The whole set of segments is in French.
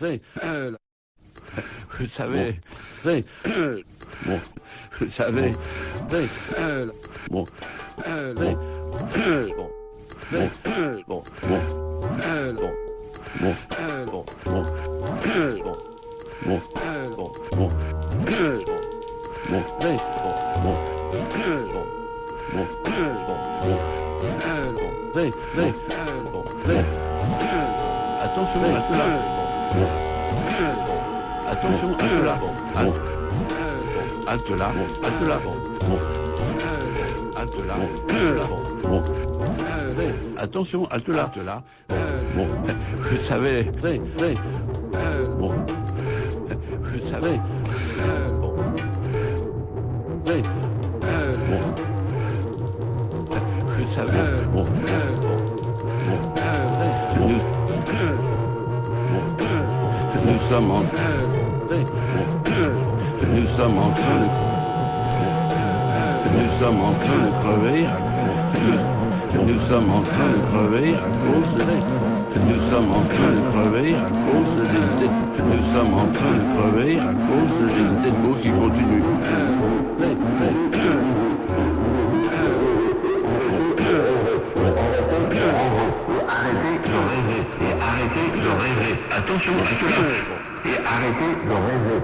Vous savez, bon, vous savez, bon, attention, reste là. Attention, halte là. Halte là. Halte là. Halte là. Attention, halte là. Bon, vous savez, bon, vous savez, bon, vous savez, bon, nous sommes en train de crever. Nous sommes en train de crever à cause de nous sommes en train de crever à cause de nous sommes en train de crever à cause de des dépôts qui continuent. Arrêtez de rêver. Attention, et arrêtez de rêver.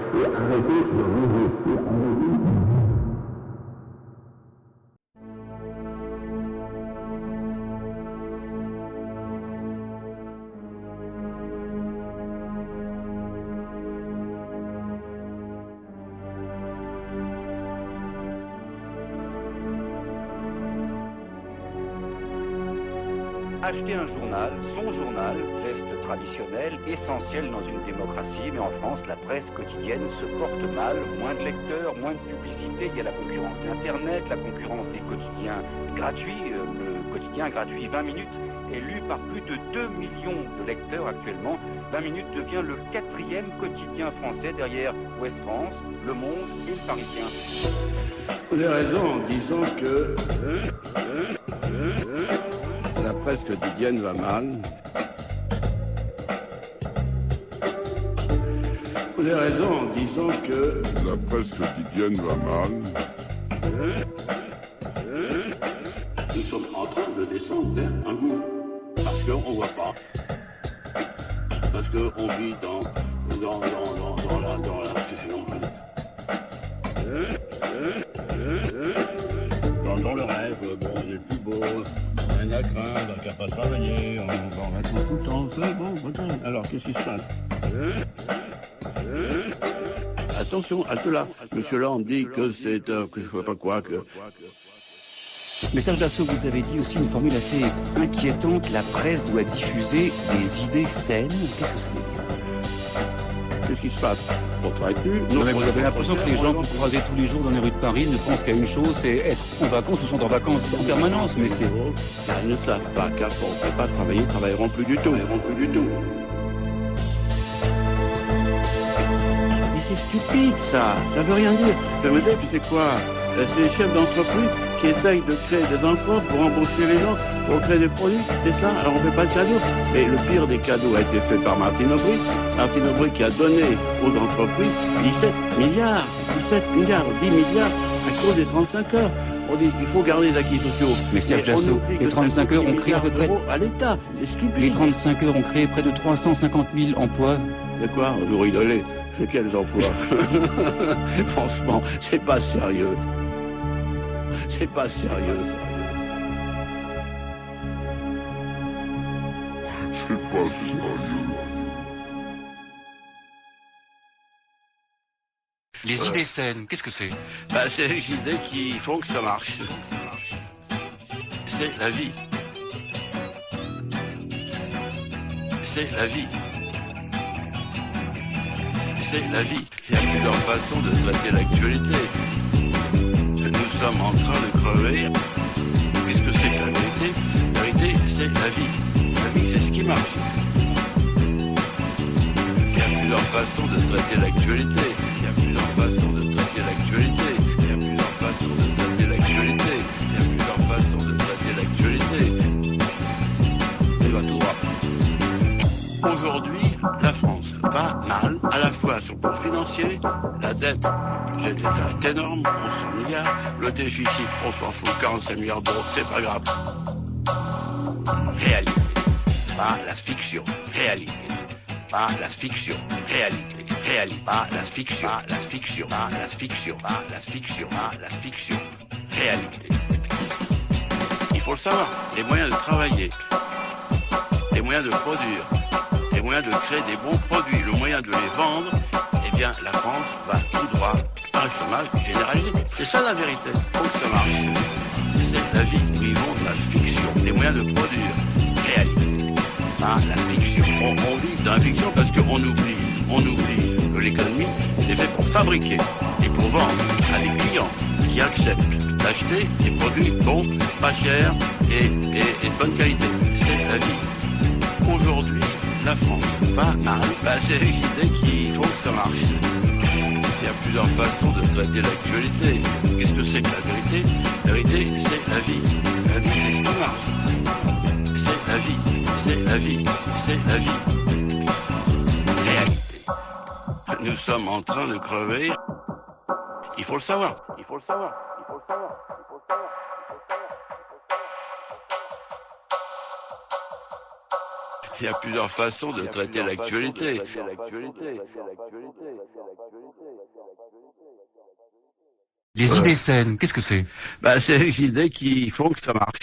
Acheter un journal, son journal, geste traditionnel, essentiel dans une démocratie, mais en France, la presse quotidienne se porte mal, moins de lecteurs, moins de publicité, il y a la concurrence d'Internet, la concurrence des quotidiens gratuits, le quotidien gratuit 20 minutes est lu par plus de 2 millions de lecteurs actuellement. 20 minutes devient le 4e quotidien français derrière Ouest France, Le Monde et Le Parisien. Vous avez raison en disant que la presse quotidienne va mal. Vous avez raison en disant que la presse quotidienne va mal. Nous sommes en train de descendre vers un gouffre. Parce qu'on ne voit pas. Parce qu'on vit dans le rêve, bon, on est plus beau. Rien à craindre, qu'à pas travailler, on va mettre tout le temps. Bon, alors qu'est-ce qui se passe? Attention, halte là. Monsieur Land dit que c'est que je ne sais pas quoi, que... Mais Serge Dassault, vous avez dit aussi une formule assez inquiétante, la presse doit diffuser des idées saines. Qu'est-ce que ça veut dire? Qu'est-ce qui se passe? On travaille plus. Non, mais vous avez l'impression que les gens que vous croisez tous les jours dans les rues de Paris ne pensent qu'à une chose, c'est être en vacances ou sont en vacances en permanence, mais c'est... Car ils ne savent pas qu'à force de ne pas travailler, ils travailleront plus du tout. Mais c'est stupide, ça veut rien dire. Le MEDEF, c'est quoi? C'est les chefs d'entreprise qui essayent de créer des emplois pour embaucher les gens, pour créer des produits, c'est ça? Alors on ne fait pas de cadeaux. Mais le pire des cadeaux a été fait par Martine Aubry. Martine Aubry qui a donné aux entreprises 17 milliards, 10 milliards à cause des 35 heures. On dit qu'il faut garder les acquis sociaux. Mais Serge Dassault, les 35 heures ont créé à peu près... à l'État, c'est stupide. Les 35 heures ont créé près de 350 000 emplois. C'est quoi? Vous rigolez. C'est quels emplois? Franchement, c'est pas sérieux. C'est pas sérieux. C'est pas sérieux. Les idées saines, qu'est-ce que c'est? C'est les idées qui font que ça marche. C'est la vie. C'est la vie. C'est la vie. Il y a plusieurs façons de traiter l'actualité. Nous sommes en train de crever. Qu'est-ce que c'est que la vérité? La vérité, c'est la vie. La vie, c'est ce qui marche. Il y a plusieurs façons de traiter l'actualité. Il y a plusieurs façons de traiter l'actualité. Il y a plusieurs façons de traiter l'actualité. Il y a plusieurs façons de traiter l'actualité. Et va tout droit. Aujourd'hui, la France va va mal, à la fois sur le plan financier, la dette est énorme, 1100 milliards, le déficit, on s'en fout, 45 milliards d'euros, c'est pas grave. Réalité, pas la fiction, réalité, pas la fiction, réalité, réalité, pas la fiction, pas la fiction, pas la fiction, pas la fiction, pas la fiction, réalité. Il faut le savoir, les moyens de travailler, les moyens de produire, les moyens de créer des bons produits, le moyen de les vendre, eh bien la France va tout droit par le chômage généralisé. C'est ça la vérité, faut que ça marche. C'est la vie, nous vivons de la fiction, les moyens de produire, réalité, pas la fiction. On vit dans la fiction parce qu'on oublie que l'économie c'est fait pour fabriquer et pour vendre à des clients qui acceptent d'acheter des produits bons, pas chers et de bonne qualité. C'est la vie. Aujourd'hui, la France va mal. C'est l'idée qu'il faut que ça marche. Il y a plusieurs façons de traiter l'actualité. Qu'est-ce que c'est que la vérité? La vérité, c'est la vie. La vie, c'est ce qui marche. C'est la vie. C'est la vie. C'est la vie. Réalité. Nous sommes en train de crever. Il faut le savoir. Il faut le savoir. Il faut le savoir. Il faut le savoir. Il y a plusieurs façons de traiter l'actualité. Les idées saines, qu'est-ce que c'est? C'est les idées qui font que ça marche.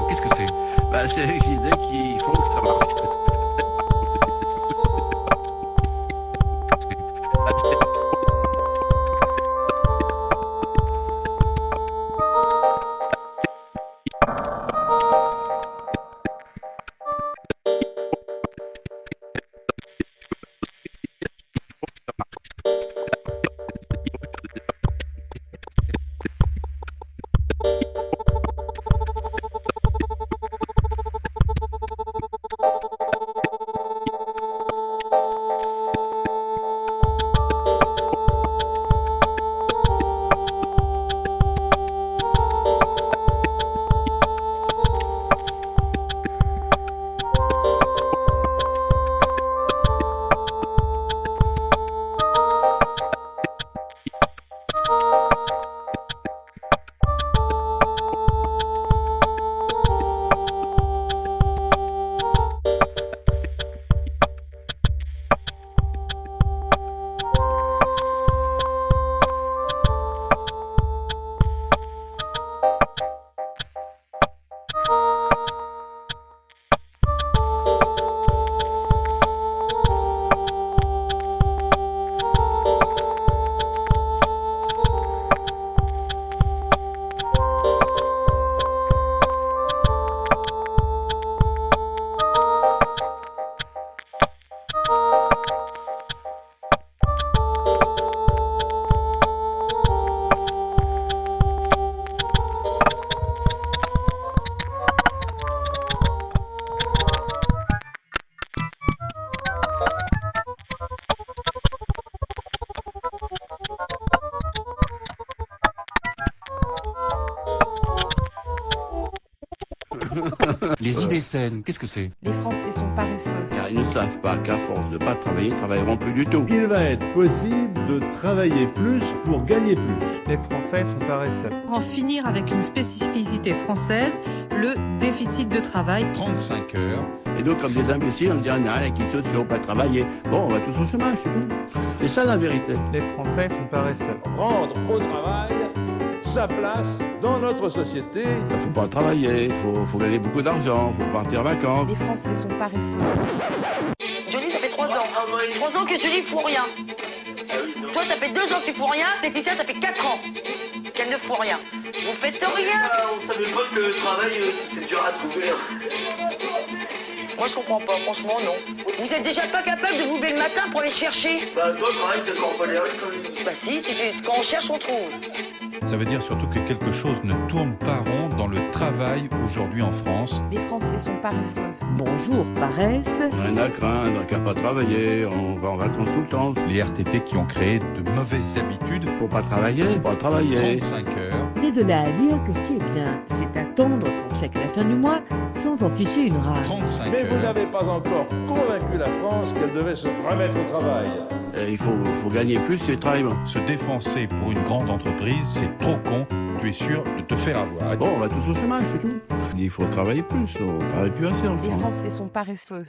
Qu'est-ce que c'est? C'est les idées qui font que ça marche. Les idées saines, qu'est-ce que c'est? Les Français sont paresseux. Car ils ne savent pas qu'à force de ne pas travailler, ils travailleront plus du tout. Il va être possible de travailler plus pour gagner plus. Les Français sont paresseux. En finir avec une spécificité française, le déficit de travail. 35 heures. Et donc, comme des imbéciles, on dit, ah, qui ceux qui n'ont pas travaillé. Bon, on va tous au chômage, c'est tout. C'est ça la vérité. Les Français sont paresseux. Rendre au travail sa place dans notre société. Il ne faut pas travailler, il faut gagner beaucoup d'argent, il faut partir en vacances. Les Français sont paresseux. Johnny, ça fait 3 ans. 3 ans que Johnny ne fout rien. Toi, ça fait 2 ans que tu fous rien. Laetitia, ça fait 4 ans qu'elle ne fout rien. Vous faites rien. On savait pas que le travail, c'était dur à trouver. Moi, je comprends pas, franchement, non. Vous êtes déjà pas capable de vous lever le matin pour aller chercher? Bah, toi, le travail, c'est quand on peut aller quand même. Bah si, quand on cherche, on trouve. Ça veut dire surtout que quelque chose ne tourne pas rond dans le travail aujourd'hui en France. Les Français sont paresseux. Bonjour, paresse. Rien à craindre, qu'à pas travailler, on va en vacances tout le temps. Les RTT qui ont créé de mauvaises habitudes. Faut pas travailler, pas travailler. 35 heures. Mais de là à dire que ce qui est bien, c'est attendre son chèque à la fin du mois sans en ficher une rage. 35 Mais vous heures. n'avez pas encore convaincu la France qu'elle devait se remettre au travail. Il faut gagner plus et travailler moins. Se défoncer pour une grande entreprise, c'est trop con. Tu es sûr de te faire avoir. Bon, on va tous au chômage, c'est tout. Il faut travailler plus, on travaille plus assez en Les France. Français sont paresseux.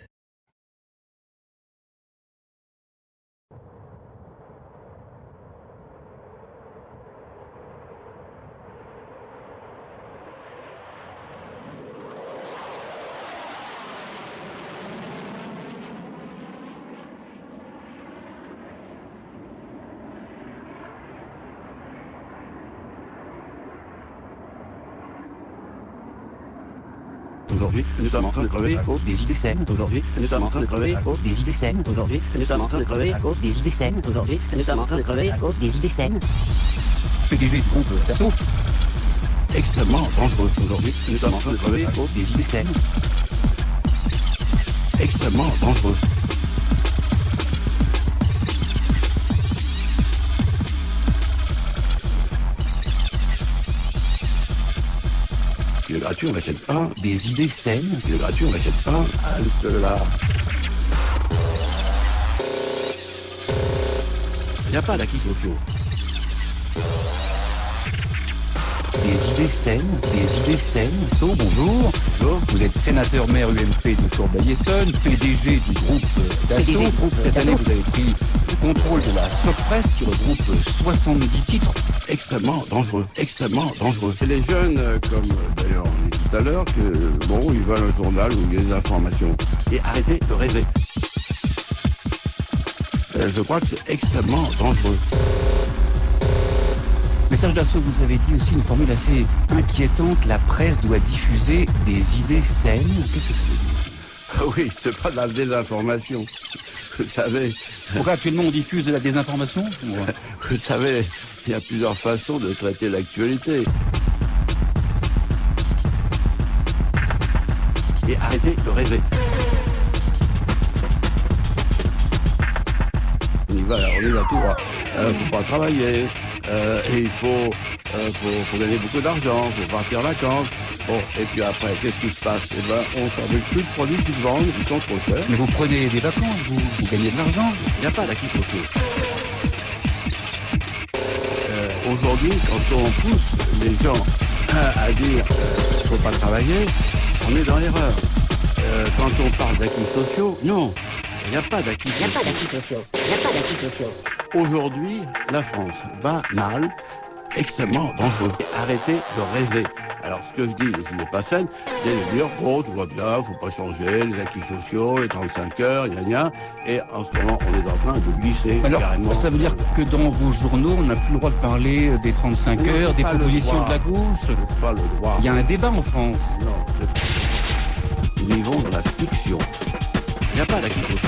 Aujourd'hui, nous sommes en train de crever à cause des idées saines. Aujourd'hui, nous sommes en train de crever à cause des idées saines. Aujourd'hui, nous sommes en train de crever à cause des idées saines. Aujourd'hui, nous sommes en train de crever à cause des idées saines. PDG du groupe Dassault. Extrêmement dangereux. Aujourd'hui, nous sommes en train de crever à cause des idées saines. Extrêmement dangereux. Le gratuit, on n'achète pas des idées saines. Le gratuit, on n'achète pas là. Il n'y a pas d'acquis sociaux. Des idées saines. So, bonjour. Vous êtes sénateur maire UMP de Corbeil-Essonnes, PDG du groupe Dassault. Cette année, vous avez pris le contrôle de la Sopresse qui regroupe 70 titres. Extrêmement dangereux. C'est les jeunes, comme d'ailleurs on dit tout à l'heure, que bon, ils veulent un journal où il y a des informations. Et arrêtez de rêver. Je crois que c'est extrêmement dangereux. Message d'assaut, vous avez dit aussi une formule assez inquiétante, la presse doit diffuser des idées saines. Qu'est-ce que ça veut dire? Oui, c'est pas de la désinformation. Vous savez... Pourquoi actuellement on diffuse de la désinformation? Vous savez, il y a plusieurs façons de traiter l'actualité. Et arrêtez de rêver. On y va tout droit. Faut pas travailler. Et il faut gagner beaucoup d'argent, faut partir en vacances. Bon, et puis après, qu'est-ce qui se passe? Eh ben, on fabrique plus de produits qui se vendent, qui sont trop chers. Mais vous prenez des vacances, vous gagnez de l'argent. Il n'y a pas d'acquis sociaux. Aujourd'hui, quand on pousse les gens à dire qu'il ne faut pas travailler, on est dans l'erreur. Quand on parle d'acquis sociaux, non, il n'y a pas d'acquis sociaux. Aujourd'hui, la France va mal, extrêmement dangereux. Arrêtez de rêver. Alors, ce que je dis, ce n'est pas saine, c'est de dire, oh, tout va bien, faut pas changer, les acquis sociaux, les 35 heures, gna. Et en ce moment, on est en train de glisser. Alors, carrément. Ça veut dire que dans vos journaux, on n'a plus le droit de parler des 35 heures, des propositions de la gauche? Pas le droit. Il y a un débat en France. Non, nous vivons dans la fiction. Il n'y a pas d'acquis sociaux.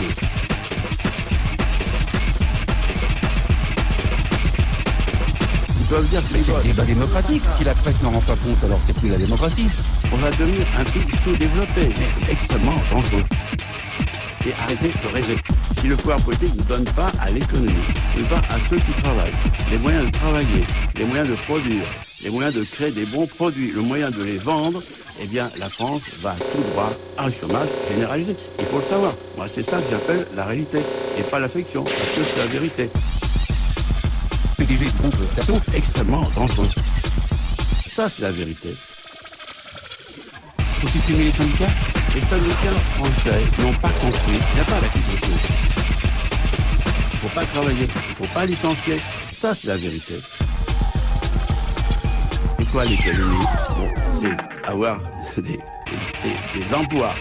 Ils peuvent dire que c'est le débat démocratique. Si la presse n'en rend pas compte, alors c'est plus la démocratie. On va devenir un pays sous-développé, extrêmement dangereux. et arrêter de rêver. Si le pouvoir politique ne donne pas à l'économie, ne donne pas à ceux qui travaillent, les moyens de travailler, les moyens de produire, les moyens de créer des bons produits, le moyen de les vendre, eh bien la France va tout droit à un chômage généralisé. Il faut le savoir. Moi, c'est ça que j'appelle la réalité, et pas la fiction, parce que c'est la vérité. PDG de consultation extrêmement dangereux. Ça, c'est la vérité. Faut supprimer les syndicats. Les syndicats français n'ont pas compris. Il n'y a pas d'acquisition. Il ne faut pas travailler. Il ne faut pas licencier. Ça, c'est la vérité. Et quoi, l'économie? Bon, c'est avoir des emplois,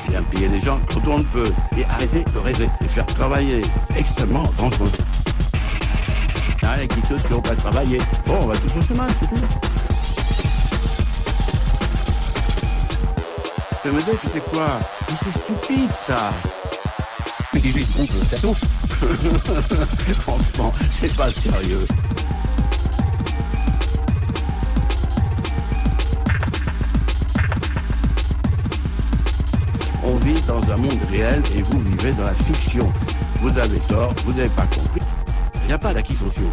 bien payer les gens quand on le peut, et arrêter de rêver, et faire travailler. Extrêmement dangereux. Il y a quelque chose qui n'ont pas travaillé. Bon, on va tous au chômage, c'est tout. Je me dis, c'est quoi? C'est stupide, ça. PDG de consultation. Franchement, c'est pas sérieux. On vit dans un monde réel et vous vivez dans la fiction. Vous avez tort, vous n'avez pas compris. Il n'y a pas d'acquis sociaux.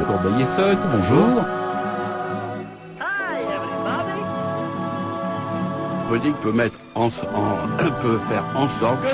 Corbeil-Essonne, bonjour. Politique peut mettre peut faire en sorte que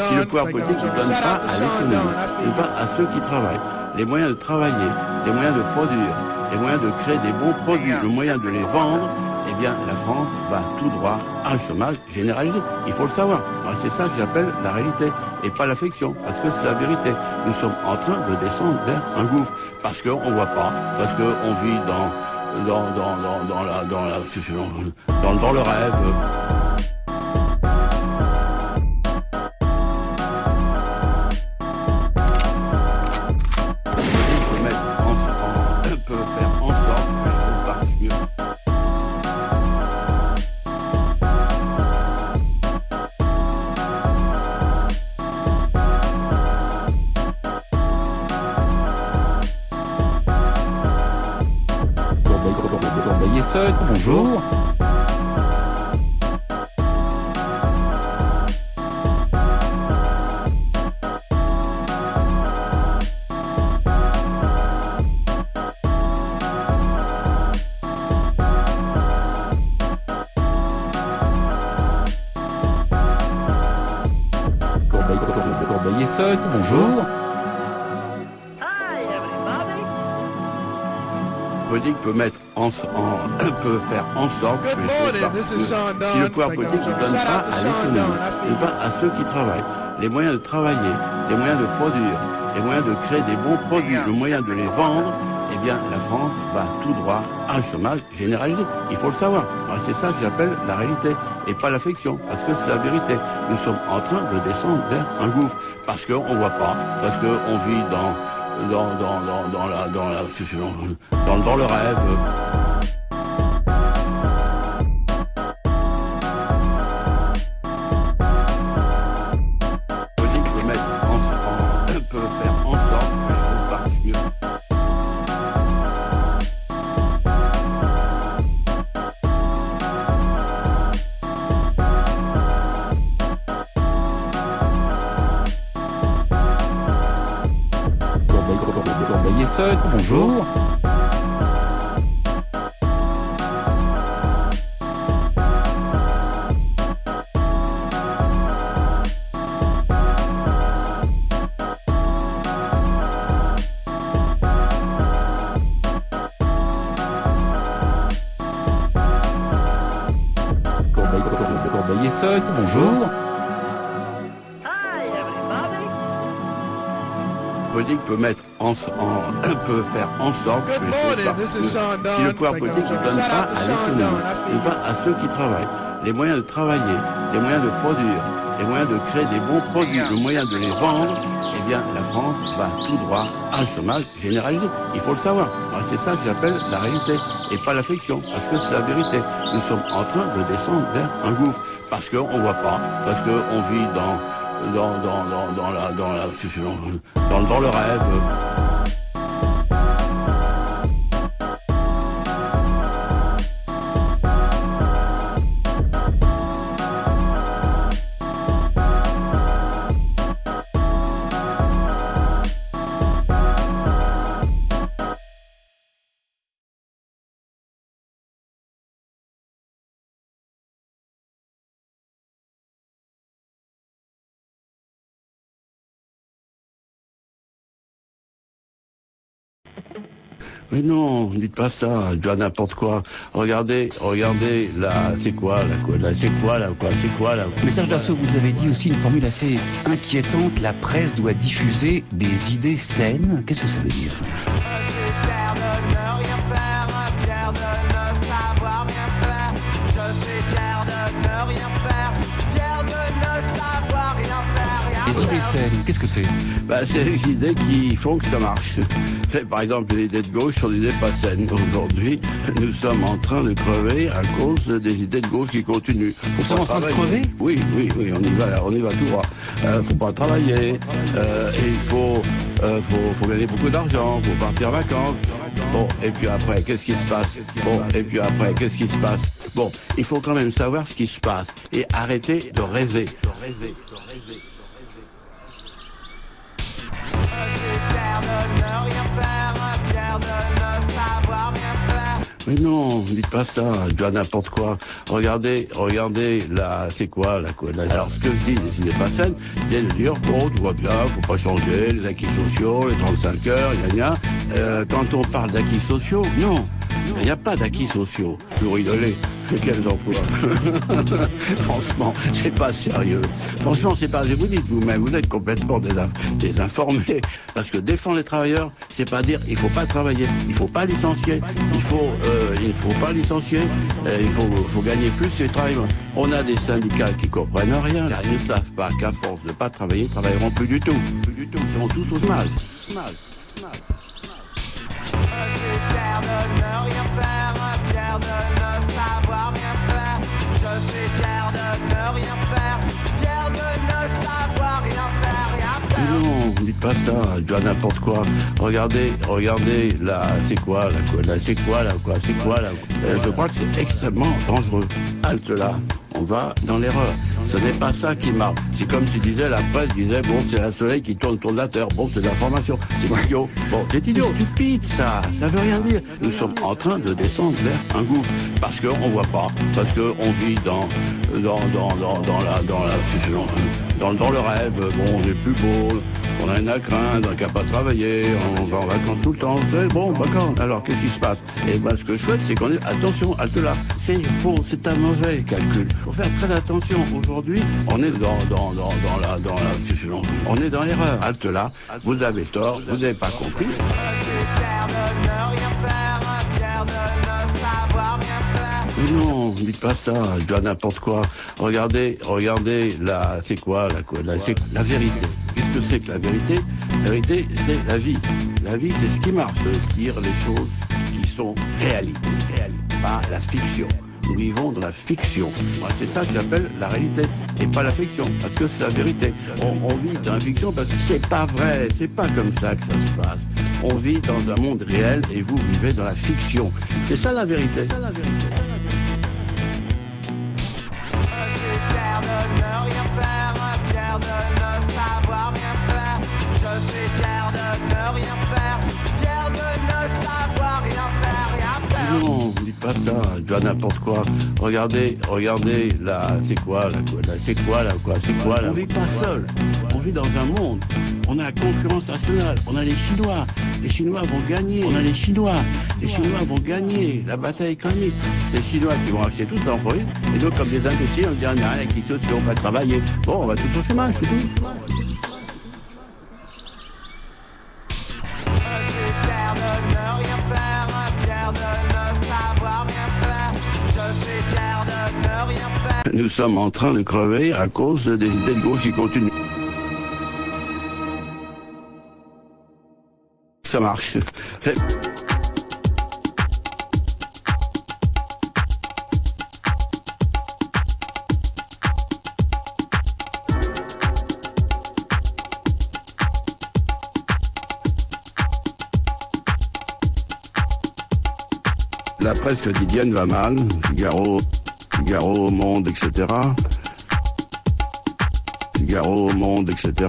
si le pouvoir politique ne donne pas à l'économie, ne pas à ceux qui travaillent, les moyens de travailler, les moyens de produire, les moyens de créer des bons produits, le moyen de les vendre, eh bien la France va tout droit à un chômage généralisé. Il faut le savoir. C'est ça que j'appelle la réalité et pas la fiction, parce que c'est la vérité. Nous sommes en train de descendre vers un gouffre, parce qu'on ne voit pas, parce qu'on vit dans le rêve. Corbeil-Essonne, bonjour. Corbeil-Essonne, bonjour. Politique peut faire en sorte que si le pouvoir politique ne donne pas à l'économie, ne pas à ceux qui travaillent, les moyens de travailler, les moyens de produire, les moyens de créer des bons produits, le moyen de les vendre, eh bien la France va tout droit à un chômage généralisé. Il faut le savoir. C'est ça que j'appelle la réalité et pas la fiction, parce que c'est la vérité. Nous sommes en train de descendre vers un gouffre, parce qu'on ne voit pas, parce qu'on vit dans le rêve. Politique peut faire en sorte que les choses partent mieux. Corbeil-Essonne, bonjour. Corbeil-Essonne, bonjour. Politique peut faire en sorte que les choses partent mieux. Si le pouvoir politique ne donne pas à l'économie, ne pas à ceux qui travaillent, les moyens de travailler, les moyens de produire, les moyens de créer des bons produits, le moyen de les vendre, eh bien la France va tout droit à un chômage généralisé. Il faut le savoir. C'est ça que j'appelle la réalité et pas la fiction, parce que c'est la vérité. Nous sommes en train de descendre vers un gouffre, parce qu'on ne voit pas, parce qu'on vit dans dans le rêve. Mais non, dites pas ça, je dis n'importe quoi. Regardez, là, c'est quoi, là. Mais Serge Dassault, vous avez dit aussi une formule assez inquiétante, la presse doit diffuser des idées saines. Qu'est-ce que ça veut dire? Les idées saines, qu'est-ce que c'est? C'est les idées qui font que ça marche. Par exemple, les idées de gauche sont des idées pas saines. Aujourd'hui, nous sommes en train de crever à cause des idées de gauche qui continuent. Nous sommes en train de crever? Oui, on y va tout droit. Faut pas travailler, et il faut gagner beaucoup d'argent, faut partir en vacances. Bon, et puis après, qu'est-ce qui se passe? Bon, il faut quand même savoir ce qui se passe et arrêter de rêver. Mais non, dites pas ça, je dis n'importe quoi. Regardez, là, c'est quoi, là. Alors, ce que je dis, les idées pas saines, c'est de dire, bon, tout va bien, faut pas changer, les acquis sociaux, les 35 heures, quand on parle d'acquis sociaux, non, il n'y a pas d'acquis sociaux. Vous rigolez, quels emplois? Franchement, c'est pas sérieux. Franchement, c'est pas, je vous dis vous-même, vous êtes complètement désinformés. Parce que défendre les travailleurs, c'est pas dire, il faut pas travailler, il faut pas licencier, il faut gagner plus et travailler. On a des syndicats qui comprennent rien, là, ils ne savent pas qu'à force de pas travailler, ils travailleront plus du tout. Ils seront tous au mal. Non, dites pas ça, je dis n'importe quoi. Regardez, là, c'est quoi, là. Je crois que c'est extrêmement dangereux. Halte là, on va dans l'erreur. Ce n'est pas ça qui marche. C'est comme tu disais, la presse disait, bon, c'est le soleil qui tourne autour de la Terre. Bon, c'est de l'information. C'est idiot. Bon, c'est idiot. Stupide, ça veut rien dire. Nous sommes en train de descendre vers un gouffre. Parce qu'on voit pas. Parce qu'on vit dans le rêve. Bon, on est plus beau. On a rien à craindre, qu'à pas travailler, on va en vacances tout le temps. Bon, d'accord. Alors, qu'est-ce qui se passe? Et ce que je souhaite, c'est qu'on ait attention, halte là. C'est faux, c'est un mauvais calcul. Faut faire très attention. Aujourd'hui, on est on est dans l'erreur. Halte là. Vous avez tort, vous n'avez pas compris. Mais non, dites pas ça, je dis n'importe quoi. Regardez, là, c'est quoi, là, c'est la vérité. Qu'est-ce que c'est que la vérité? La vérité, c'est la vie. La vie, c'est ce qui marche. Dire les choses qui sont réalité, pas la fiction. Nous vivons dans la fiction. Moi, c'est ça que j'appelle la réalité, et pas la fiction, parce que c'est la vérité. On vit dans la fiction parce que c'est pas vrai, c'est pas comme ça que ça se passe. On vit dans un monde réel et vous vivez dans la fiction. C'est ça la vérité. Non, dites pas ça, je dis n'importe quoi. Regardez, là, c'est quoi, là. On vit pas seul, on vit dans un monde. On a la concurrence nationale, on a les Chinois. Les Chinois vont gagner, vont gagner la bataille économique. C'est les Chinois qui vont acheter toutes les entreprises, et nous, comme des imbéciles, on dit rien, avec qui sociaux, on va travailler. Bon, on va tous au chômage, c'est tout. Nous sommes en train de crever à cause des idées de gauche qui continuent. Ça marche. La presse quotidienne va mal, Figaro, Monde, etc. Figaro, Monde, etc.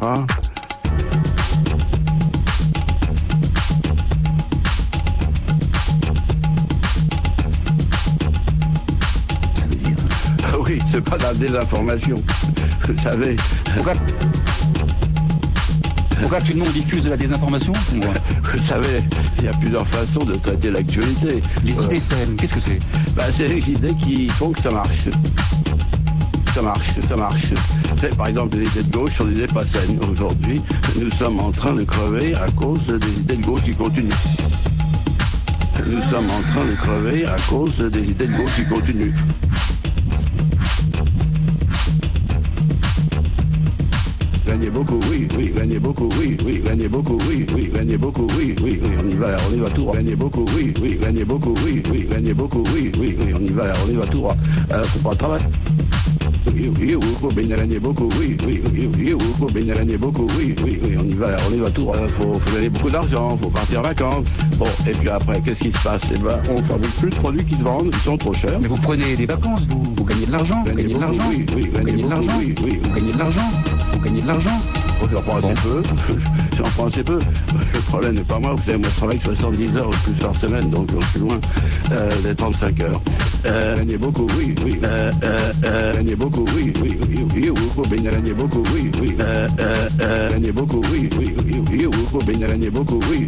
Ah oui, c'est pas de la désinformation, vous savez. Pourquoi tout le monde diffuse de la désinformation? Vous savez, il y a plusieurs façons de traiter l'actualité. Les idées saines, qu'est-ce que c'est? C'est les idées qui font que ça marche. Ça marche. Par exemple, les idées de gauche sont des idées pas saines. Aujourd'hui, nous sommes en train de crever à cause des idées de gauche qui continuent. Nous sommes en train de crever à cause des idées de gauche qui continuent. Gagnez beaucoup, oui, gagnez beaucoup, oui, gagnez beaucoup, oui, gagnez beaucoup, oui, on y va tout droit. Gagnez beaucoup, oui, gagnez beaucoup, oui, gagnez beaucoup, oui, on y va tout droit. C'est pas de travail. Gagnez beaucoup, oui, gagnez beaucoup, oui, on y va tout droit. Faut gagner beaucoup d'argent, faut partir en vacances. Bon, et puis après, qu'est-ce qui se passe? On fabrique plus de produits qui se vendent, ils sont trop chers. Mais vous prenez des vacances, vous gagnez de l'argent, vous gagnez de l'argent, vous gagnez de l'argent, vous gagnez de l'argent, vous gagnez de l'argent. J'en prends assez peu. Le problème n'est pas moi, vous savez, moi je travaille 70 heures plus par semaine, donc je suis loin des 35 heures. Gagnez beaucoup, oui, gagnez beaucoup, oui, gagnez beaucoup, oui, gagnez beaucoup, oui, gagnez beaucoup, oui, gagnez beaucoup, oui,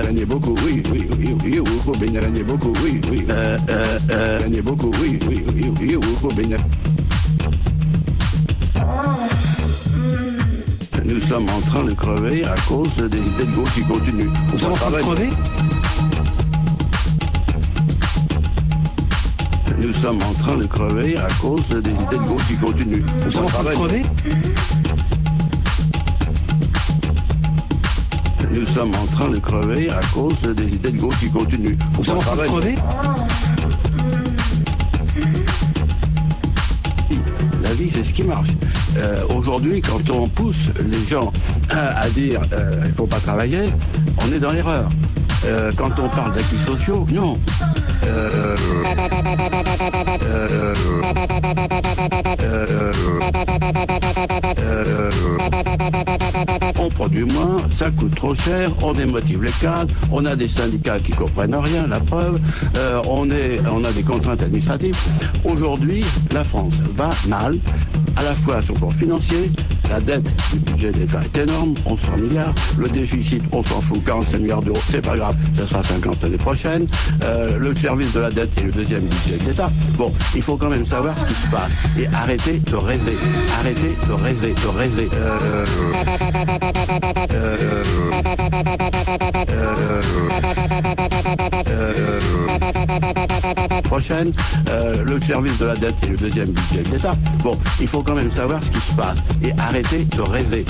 gagnez beaucoup, oui, gagnez beaucoup, oui, nous sommes en train de crever à cause des idées de gauche qui continuent. Nous sommes en train de crever? Nous sommes en train de crever à cause des idées de gauche qui continuent. Nous sommes en train de crever? Nous sommes en train de crever à cause des idées de gauche qui continuent. Nous sommes en train de crever? La vie, c'est ce qui marche. Aujourd'hui, quand on pousse les gens à dire il ne faut pas travailler, on est dans l'erreur. Quand on parle d'acquis sociaux, non. On produit moins, ça coûte trop cher, on démotive les cadres, on a des syndicats qui comprennent rien, la preuve, on a des contraintes administratives. Aujourd'hui, la France va mal, à la fois sur le plan financier, la dette du budget d'État est énorme, 1100 milliards, le déficit, on s'en fout, 45 milliards d'euros, c'est pas grave, ça sera 50 l'année prochaine, le service de la dette est le deuxième budget d'État. Bon, il faut quand même savoir ce qui se passe et arrêter de rêver, prochaine, le service de la dette est le deuxième budget de l'État. Bon, il faut quand même savoir ce qui se passe et arrêter de rêver.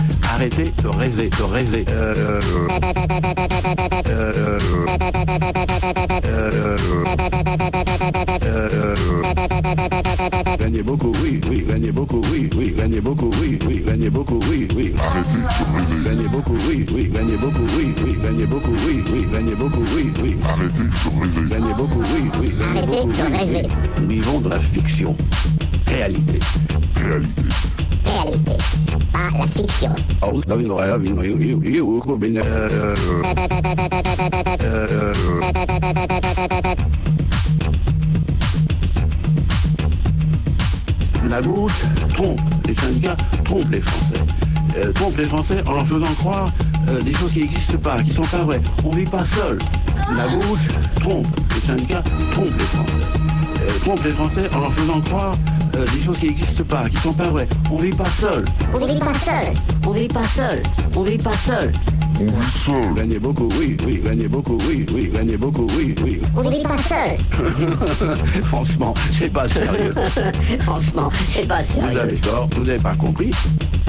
Gagnez beaucoup, oui, gagnez beaucoup, oui, gagnez beaucoup, oui, gagnez beaucoup, oui, arrêtez de rêver. Gagnez beaucoup, oui, gagnez beaucoup, oui, gagnez beaucoup, oui, gagnez beaucoup, oui, arrêtez de rêver. Gagnez beaucoup, oui, gagnez beaucoup, oui. Nous vivons de la fiction. Réalité. Pas la fiction. La gauche trompe les syndicats, trompe les Français. Trompe les Français en leur faisant croire des choses qui n'existent pas, qui ne sont pas vraies. On ne vit pas seul. La gauche trompe les syndicats, trompe les Français. Trompe les Français en leur faisant croire des choses qui n'existent pas, qui ne sont pas vraies. On ne vit pas seul. On vit pas seul. On vit pas seul. On vit pas seul. Gagnez beaucoup, oui, gagnez beaucoup, oui, gagnez beaucoup, oui. On ne vit pas seul. Franchement, c'est pas sérieux. Franchement, c'est pas sérieux. Vous avez tort, vous n'avez pas compris.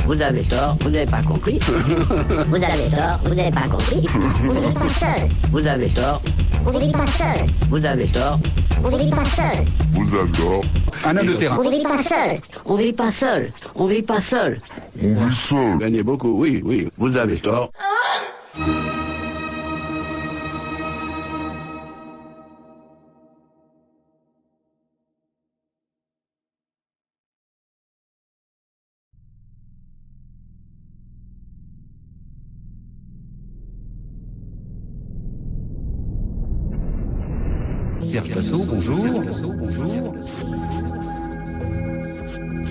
Vous avez tort, vous n'avez pas compris. Vous avez tort, vous n'avez pas compris. On ne vit pas seul. Vous avez tort. On ne vit pas seul. Vous avez tort. On ne vit pas seul. Vous avez tort. Un homme de terrain. On ne vit pas seul. On vit pas seul. On vit pas seul. On vit seul. Gagnez beaucoup, oui. Vous avez tort. Serge Dassault, bonjour.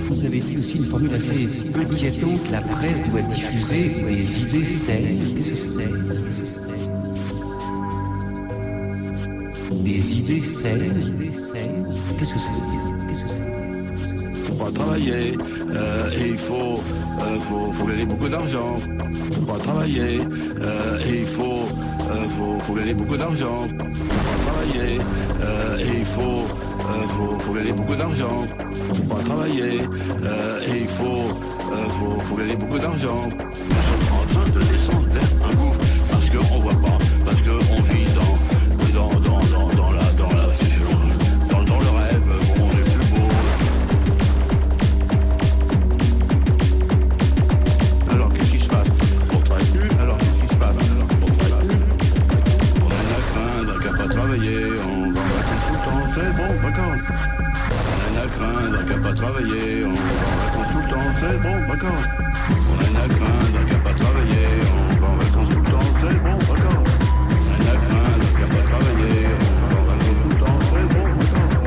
Vous avez dit aussi une formule assez inquiétante, la presse doit diffuser des idées saines. Qu'est-ce que c'est? Des idées saines. Qu'est-ce que ça veut dire? Faut pas travailler, et il faut gagner beaucoup d'argent. Faut pas travailler, et il faut gagner beaucoup d'argent. Faut pas travailler, et il faut gagner beaucoup d'argent. Faut pas travailler, et il faut gagner beaucoup d'argent. Nous sommes en train de descendre vers un gouffre parce qu'on voit pas, parce qu'on vit dans le rêve, où on est plus beau. Alors qu'est-ce qui se passe? On travaille plus. Alors qu'est-ce qui se passe? On travaille plus. On a rien à craindre, qu'à pas travailler, on va en vacances tout le temps. C'est bon, d'accord. On a rien à craindre, qu'à pas travailler, on va en vacances tout le temps. C'est bon, d'accord. On a rien à craindre, qu'à pas travailler, on va en vacances tout le temps. C'est bon, d'accord. On a rien à craindre, qu'à pas travailler, on va en vacances tout le temps. C'est bon, d'accord.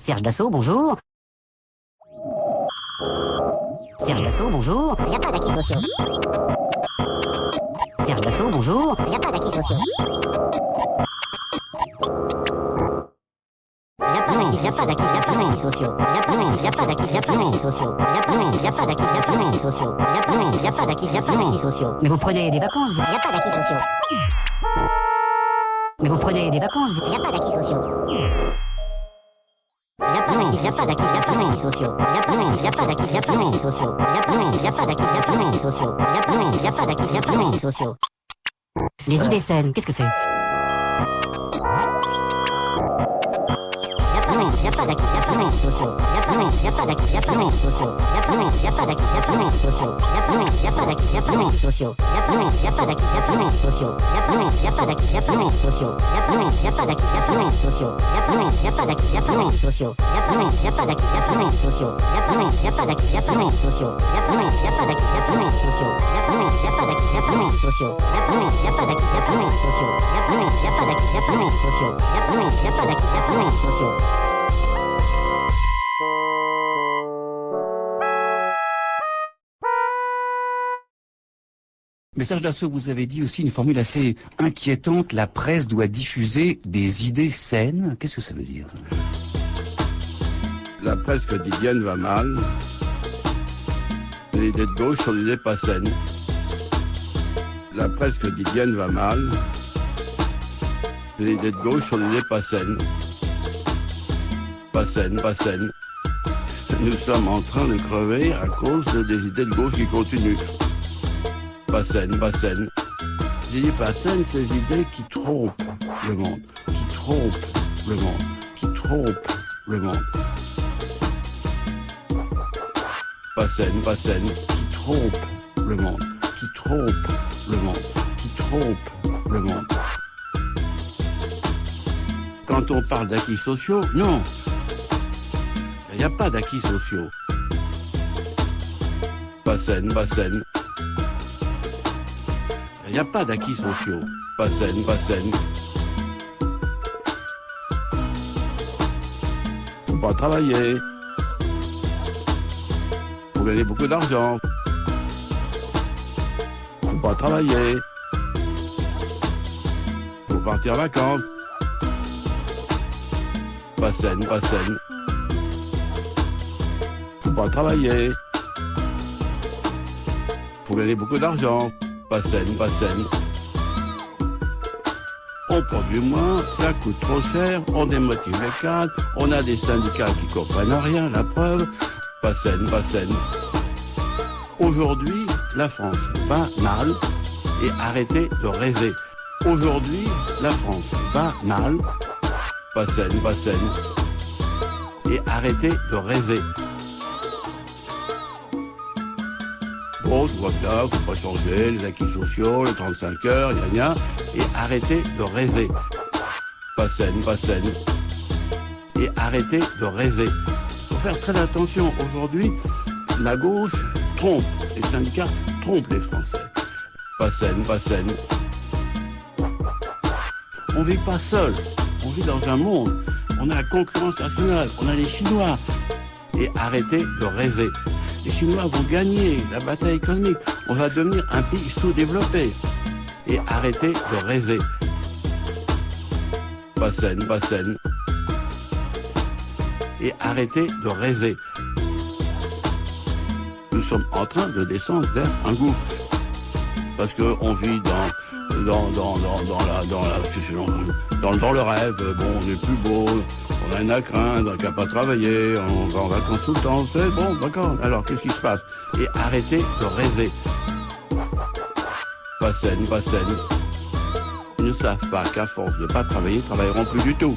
Serge Dassault, bonjour. Serge Dassault, bonjour. Il n'y a pas d'acquis sociaux. Serge Dassault, bonjour. Il n'y a pas d'acquis sociaux. Il n'y a pas d'acquis sociaux. Il n'y a pas d'acquis sociaux. Il n'y a pas d'acquis sociaux. Il n'y a pas d'acquis sociaux. Mais vous prenez des vacances, vous. Il n'y a pas d'acquis sociaux. Mais vous prenez des vacances, vous. Il n'y a pas d'acquis sociaux. Il n'y a pas d'acquis sociaux. Il n'y a pas d'acquis sociaux. Les idées saines, qu'est-ce que c'est? Il n'y a pas d'acquis sociaux. Il n'y a pas d'acquis sociaux. Il n'y a pas d'acquis sociaux. Il n'y a pas d'acquis sociaux. Il n'y a pas d'acquis sociaux. Il n'y a pas d'acquis sociaux. Il n'y a pas d'acquis sociaux. Il n'y a pas d'acquis sociaux. Il n'y a pas d'acquis sociaux. Il n'y a pas d'acquis sociaux. Il n'y a pas d'acquis sociaux. Il n'y a pas d'acquis sociaux. Il n'y a pas d'acquis sociaux. Il n'y a pas d'acquis sociaux. Il n'y a pas d'acquis sociaux. Mais Serge Dassault, vous avez dit aussi une formule assez inquiétante, la presse doit diffuser des idées saines. Qu'est-ce que ça veut dire? La presse quotidienne va mal. Les idées de gauche sont des idées pas saines. La presse quotidienne va mal. Les idées de gauche sont des idées pas saines. Pas saines, pas saines. Nous sommes en train de crever à cause des idées de gauche qui continuent. Pas saines, pas saines. Les idées pas saines, c'est des idées qui trompent le monde. Qui trompent le monde. Qui trompent le monde. Pas saines, pas saines. Qui trompent le monde. Qui trompent le monde. Qui trompent le monde. Quand on parle d'acquis sociaux, non. Il n'y a pas d'acquis sociaux. Pas saines, pas saines. Il n'y a pas d'acquis sociaux. Pas saines, pas saines. Faut pas travailler. Faut gagner beaucoup d'argent. Faut pas travailler. Faut partir en vacances. Pas saine, pas saine. Faut pas travailler. Faut gagner beaucoup d'argent. Pas saine, pas saine. On produit moins, ça coûte trop cher, on démotive les cadres, on a des syndicats qui comprennent rien, la preuve. Pas saine, pas saine. Aujourd'hui, la France va mal et arrêtez de rêver. Aujourd'hui, la France va mal. Pas saine, pas saine. Et arrêtez de rêver. Bon, je vois que là, faut pas changer, les acquis sociaux, les 35 heures, gna, et arrêtez de rêver. Pas saine, pas saine. Et arrêtez de rêver. Faut faire très attention. Aujourd'hui, la gauche trompe, les syndicats trompent les Français. Pas saine, pas saine. On vit pas seul. On vit dans un monde. On a la concurrence nationale. On a les Chinois. Et arrêtez de rêver. Les Chinois vont gagner la bataille économique. On va devenir un pays sous-développé. Et arrêtez de rêver. Pas saine, pas saine. Et arrêtez de rêver. Nous sommes en train de descendre vers un gouffre. Parce qu'on vit dans le rêve. Bon, on est plus beau. On a rien à craindre, on n'a pas travailler, on va en vacances tout le temps, c'est bon, d'accord. Alors, qu'est-ce qui se passe? Et arrêtez de rêver. Pas saine, pas saine. Ils ne savent pas qu'à force de ne pas travailler, ils ne travailleront plus du tout.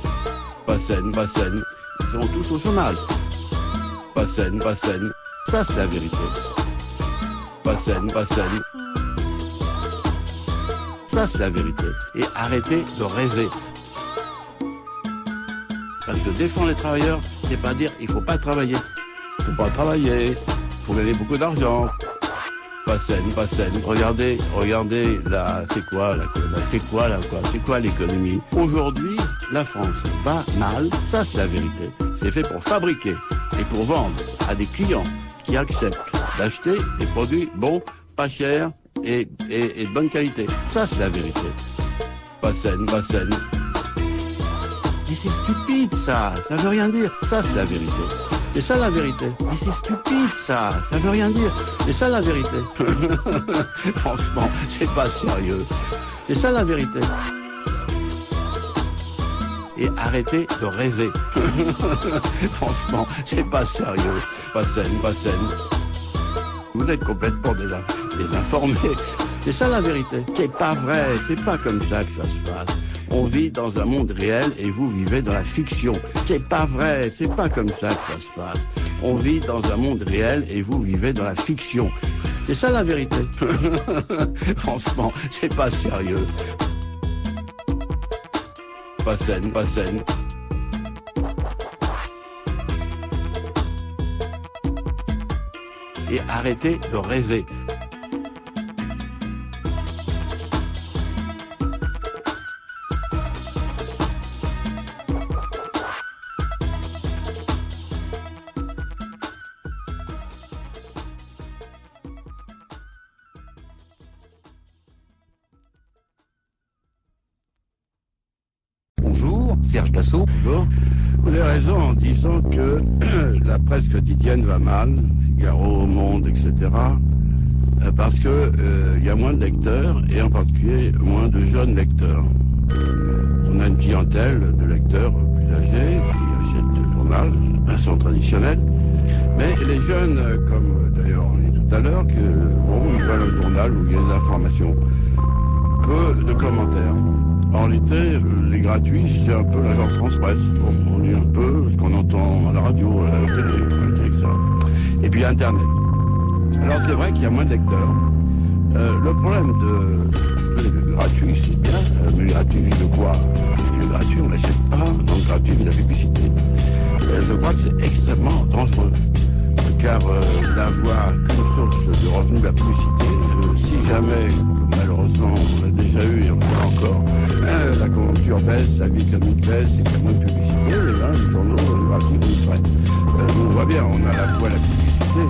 Pas saine, pas saine. Ils seront tous au chômage. Pas saine, pas saine. Ça, c'est la vérité. Pas saine, pas saine. Ça, c'est la vérité. Et arrêtez de rêver. Parce que défendre les travailleurs, c'est pas dire il faut pas travailler. Il faut pas travailler, il faut gagner beaucoup d'argent. Pas saine, pas saine. Regardez là, c'est quoi l'économie? Aujourd'hui, la France va mal, ça c'est la vérité. c'est fait pour fabriquer et pour vendre à des clients qui acceptent d'acheter des produits bons, pas chers et de bonne qualité. Ça, c'est la vérité. Pas saine, pas saine. Mais c'est stupide, ça veut rien dire. Ça, c'est la vérité. C'est ça la vérité. Mais c'est stupide, ça veut rien dire. C'est ça la vérité. Franchement, c'est pas sérieux. C'est ça la vérité. Et arrêtez de rêver. Franchement, c'est pas sérieux. Pas saine, pas saine. Vous êtes complètement désinformés. C'est ça la vérité. C'est pas vrai, c'est pas comme ça que ça se passe. On vit dans un monde réel et vous vivez dans la fiction. C'est pas vrai, c'est pas comme ça que ça se passe. On vit dans un monde réel et vous vivez dans la fiction. C'est ça la vérité. Franchement, c'est pas sérieux. Pas saine, pas saine. Et arrêtez de rêver. Bonjour, Serge Dassault. Bonjour. Vous avez raison en disant que la presse quotidienne va mal, Figaro, Monde, etc. Parce que y a moins de lecteurs et en particulier moins de jeunes lecteurs. On a une clientèle de lecteurs plus âgés qui achètent le journal, un son traditionnel. Mais les jeunes, comme d'ailleurs on dit tout à l'heure, ils veulent un journal où il y a des informations, peu de commentaires. En réalité, les gratuits, c'est un peu l'agence France-Presse. On lit un peu ce qu'on entend à la radio, à la télé, etc. Et puis Internet. Alors c'est vrai qu'il y a moins de lecteurs. Le problème de gratuit, c'est bien, mais le gratuit vit de quoi? Le gratuit, on ne l'achète pas, dans le gratuit, il y a de la publicité. Je crois que c'est extrêmement dangereux, car d'avoir qu'une source de revenus de la publicité, si jamais, malheureusement, on l'a déjà eu et on l'a encore, la conjoncture baisse, la vie économique baisse et qu'il y a moins de publicité, et là, les journaux, le gratuit, vont disparaître. On voit bien, on a à la fois la publicité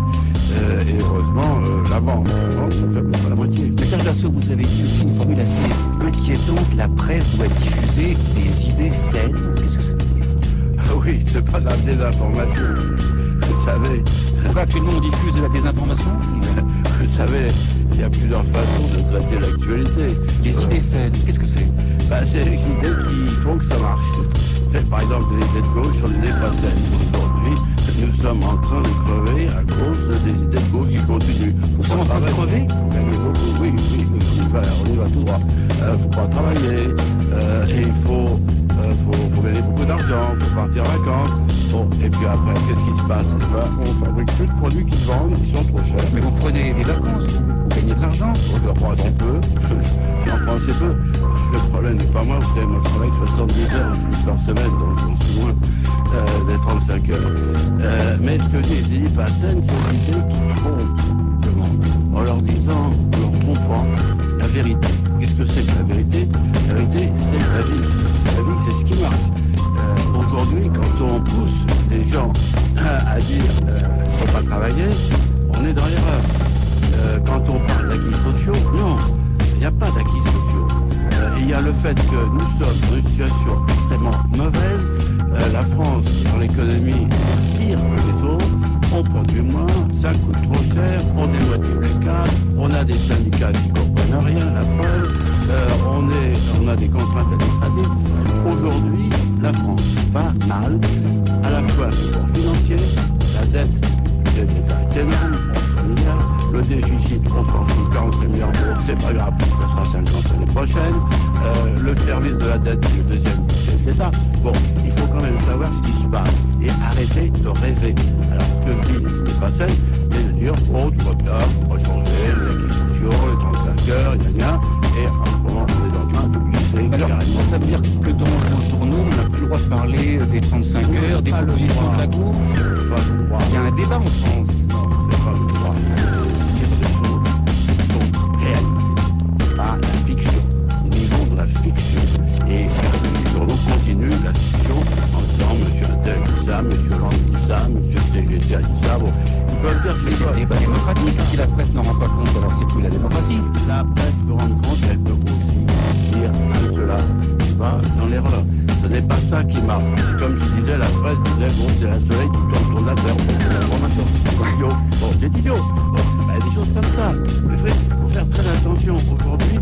et heureusement la vente. Ça fait à peu près la moitié. Mais Serge Dassault, vous avez dit aussi une formule assez inquiétante, la presse doit diffuser des idées saines. Qu'est-ce que ça veut dire? Ah oui, c'est pas de la désinformation. Vous savez. Pourquoi actuellement on diffuse de la désinformation? Vous savez, il y a plusieurs façons de traiter l'actualité. Les idées saines, qu'est-ce que c'est? C'est des idées qui font que ça marche. Par exemple, des idées de gauche sur des idées pas saines. Aujourd'hui, nous sommes en train de crever à cause des idées de gauche qui continuent. Nous sommes en train de crever? Oui, on y va tout droit. Faut pas travailler, et il faut gagner beaucoup d'argent, faut partir en vacances. Bon, et puis après, qu'est-ce qui se passe? On fabrique plus de produits qui se vendent, ils sont trop chers. Mais vous prenez des vacances, vous gagnez de l'argent. J'en prends assez peu. Le problème n'est pas moi, vous savez, moi je travaille 70 heures plus par semaine, donc j'en suis loin des 35 heures. Mais ce que j'ai dit pas saine, c'est l'idée qui trompent le monde, en leur disant, en leur trompant la vérité. Qu'est-ce que c'est que la vérité? La vérité, c'est la vie. La vie, c'est ce qui marche. Aujourd'hui, quand on pousse les gens à dire qu'il ne faut pas travailler, on est dans l'erreur. Quand on parle d'acquis sociaux, non, il n'y a pas d'acquis sociaux. Il y a le fait que nous sommes dans une situation extrêmement mauvaise. La France, dans l'économie, pire que les autres. On produit moins, ça coûte trop cher, on démotive les cadres, on a des syndicats qui ne comprennent rien, la preuve, on a des contraintes administratives. Aujourd'hui, la France va mal, à la fois sur le plan financier, la dette est énorme, 11 milliards, le déficit, on s'en fout, 45 milliards d'euros, c'est pas grave, ça sera 50 l'année prochaine, le service de la dette, c'est le deuxième, c'est l'État. Bon, il faut quand même savoir ce qui se passe et arrêter de rêver. Alors, ce que je dis, ce n'est pas sain, c'est de dire, oh, tout va bien, on va changer, les acquis sociaux, les 35 heures, et en ce moment, on est en train de glisser. Alors, carrément. ça veut dire que dans vos journaux, on n'a plus le droit de parler des 35 heures, des propositions de la gauche? Il y a un débat en France. Non, c'est pas le droit. Il y a des choses qui sont réalisées, pas la fiction. Nous vivons de la fiction. Et les journaux continuent la fiction en disant, monsieur un tel dit ça, monsieur dire, Mais c'est le débat démocratique. Si la presse n'en rend pas compte, alors c'est plus la démocratie. La presse peut rendre compte, elle peut aussi dire que cela va dans l'erreur. Ce n'est pas ça qui marche. Comme je disais, la presse disait, bon, c'est la soleil qui tourne autour de la Terre, c'est l'information. C'est idiot. Bon, c'est idiot. Bon, des choses comme ça. Il faut faire très attention. Aujourd'hui,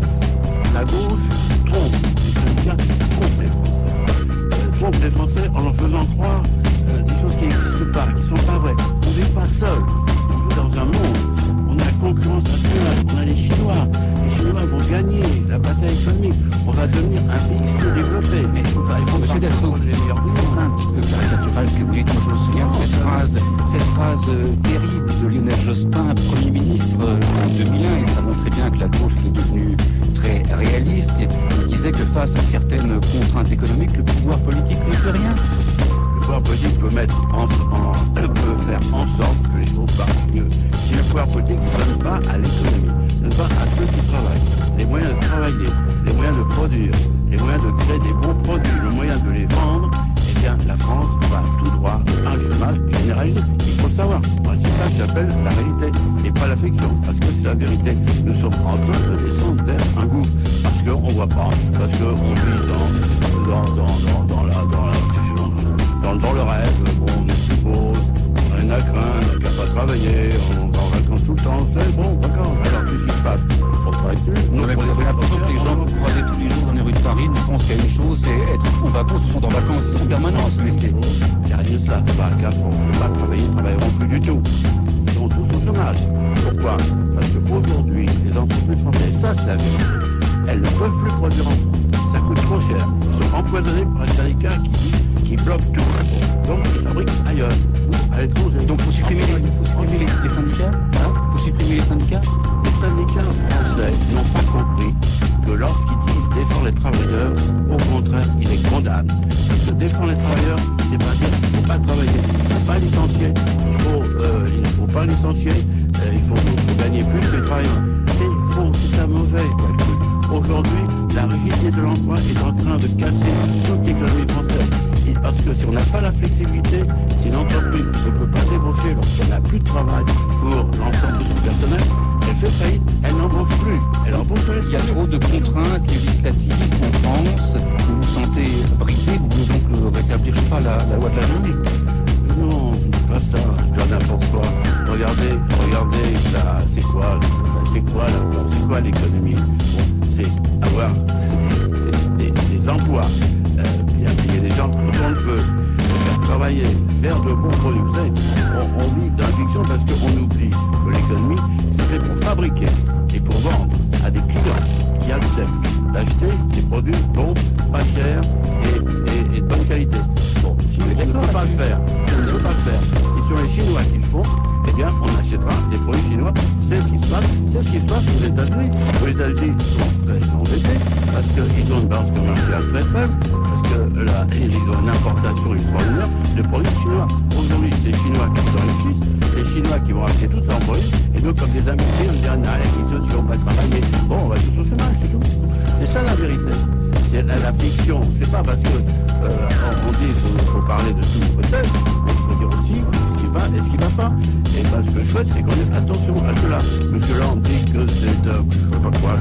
la gauche trompe. Les syndicats trompent les Français. Trompent les Français en leur faisant croire des choses qui n'existent pas, qui ne sont pas vraies. On ne vit pas seul. On vit dans un monde. On a la concurrence nationale. On a les Chinois. Les Chinois vont gagner la bataille économique. On va devenir un pays sous-développé. Mais il faut Monsieur Dassault, c'est pas un petit peu caricatural que vous dites. Moi, je me souviens de cette phrase terrible de Lionel Jospin, Premier ministre en 2001, et ça montrait bien que la gauche était devenue très réaliste. Et il disait que face à certaines contraintes économiques, le pouvoir politique ne fait rien. Le pouvoir politique peut faire en sorte que les choses partent mieux. Si le pouvoir politique ne donne pas à l'économie, ne donne pas à ceux qui travaillent, les moyens de travailler, les moyens de produire, les moyens de créer des bons produits, le moyen de les vendre, eh bien la France va tout droit à un chômage généralisé. Il faut le savoir. Moi, c'est ça que j'appelle la réalité et pas la fiction, parce que c'est la vérité. Nous sommes en train de descendre vers un gouffre, parce qu'on ne voit pas, parce qu'on vit dans le rêve, bon, on est plus beau, on a rien à craindre, on n'a qu'à pas travailler, on va en vacances tout le temps, c'est bon, vacances, alors qu'est-ce qui se passe? On travaille plus. Vous avez l'impression que les gens que vous croisez tous les jours dans les rues de Paris ne pensent qu'à une chose, c'est être en vacances ou sont en vacances en permanence, mais c'est... Il n'y a rien de ça, c'est pas un cas, on ne peut pas travailler, ils ne travailleront plus du tout. Ils seront tous au chômage. Pourquoi? Parce qu'aujourd'hui, les entreprises françaises, ça c'est la vérité, elles ne peuvent plus produire en France. Ça coûte trop cher. Ils sont empoisonnés par un syndicat qui bloque tout. Donc ils fabriquent ailleurs, à l'étranger. Donc il faut supprimer les syndicats. Faut supprimer les syndicats. Les syndicats français n'ont pas compris que lorsqu'ils disent défendre les travailleurs, au contraire, ils les condamnent. Parce que défendre les travailleurs, c'est pas dire qu'il ne faut pas travailler, il ne faut pas licencier, il ne faut pas licencier, il faut gagner plus que les travailleurs. C'est faux, c'est un mauvais calcul. Aujourd'hui, la rigidité de l'emploi est en train de casser toute l'économie française. Et parce que si on n'a pas la flexibilité, si une entreprise ne peut pas débaucher lorsqu'elle n'a plus de travail pour l'ensemble de son personnel, elle fait faillite, elle n'embauche plus. Elle embauche les... Il y a trop de contraintes législatives en France. Vous vous sentez brisé, vous voulez donc rétablir, je sais pas, la loi de la jungle? Non, pas ça, tu as n'importe quoi. Regardez, c'est quoi l'économie? Bon, c'est avoir des emplois, bien payer des gens quand on le peut, faire travailler, faire de bons produits. Vous savez, on vit dans la fiction parce qu'on oublie que l'économie, c'est fait pour fabriquer et pour vendre à des clients qui acceptent d'acheter des produits bons, pas chers et de bonne qualité. Bon, si on ne peut pas le faire, et sur les Chinois qui le font, eh bien, on achètera des produits chinois. C'est ce qui se passe aux États-Unis. Les États-Unis sont très endettés parce qu'ils ont une balance commerciale très faible, parce qu'ils ont une importation extraordinaire de produits chinois. Aujourd'hui, c'est les Chinois qui sont les Suisses, les Chinois qui vont acheter tout ça en produits, et nous, comme des Américains, on dit, ils sociaux, on va travailler. Bon, on va tous au chômage, c'est tout. C'est ça la vérité. C'est la fiction. C'est pas parce que on dit qu'il faut parler de tout, peut-être, mais il faut dire aussi ce qui va et ce qui va pas. Et ce que je souhaite, c'est qu'on ait attention à cela. Parce que là, on dit que c'est, je sais pas quoi,